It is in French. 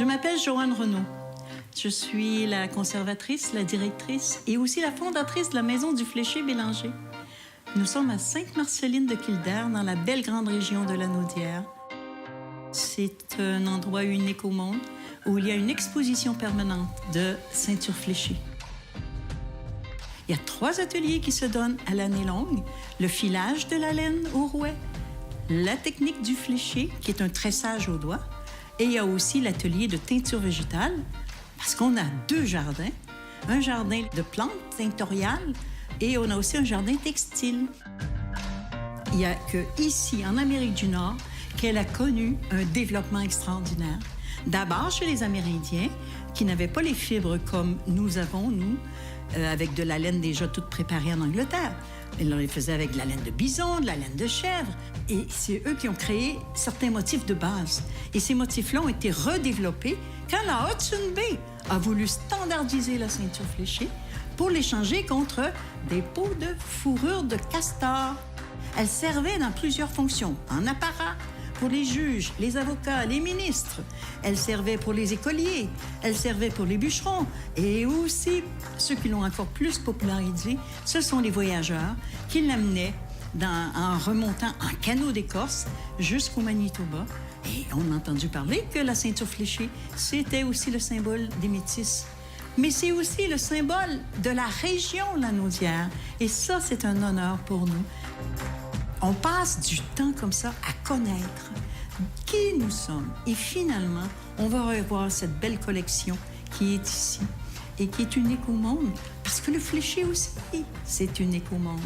Je m'appelle Joanne Renaud. Je suis la conservatrice, la directrice et aussi la fondatrice de la Maison du Fléché-Bélanger. Nous sommes à Sainte-Marceline de Kildare, dans la belle grande région de la Naudière. C'est un endroit unique au monde où il y a une exposition permanente de ceintures fléchées. Il y a 3 ateliers qui se donnent à l'année longue. Le filage de la laine au rouet, la technique du fléché, qui est un tressage au doigt, et il y a aussi l'atelier de teinture végétale, parce qu'on a 2 jardins. Un jardin de plantes tinctoriales et on a aussi un jardin textile. Il n'y a qu'ici, en Amérique du Nord, qu'elle a connu un développement extraordinaire. D'abord chez les Amérindiens, qui n'avaient pas les fibres comme nous avons, nous, avec de la laine déjà toute préparée en Angleterre. Ils les faisaient avec de la laine de bison, de la laine de chèvre. Et c'est eux qui ont créé certains motifs de base. Et ces motifs-là ont été redéveloppés quand la Hudson Bay a voulu standardiser la ceinture fléchée pour l'échanger contre des peaux de fourrure de castor. Elle servait dans plusieurs fonctions, en apparat, pour les juges, les avocats, les ministres. Elle servait pour les écoliers, elle servait pour les bûcherons. Et aussi, ceux qui l'ont encore plus popularisé, ce sont les voyageurs qui l'amenaient en remontant en canot d'écorce jusqu'au Manitoba. Et on a entendu parler que la ceinture fléchée, c'était aussi le symbole des Métis. Mais c'est aussi le symbole de la région Lanaudière. Et ça, c'est un honneur pour nous. On passe du temps comme ça à connaître qui nous sommes. Et finalement, on va revoir cette belle collection qui est ici et qui est unique au monde. Parce que le fléché aussi, c'est unique au monde.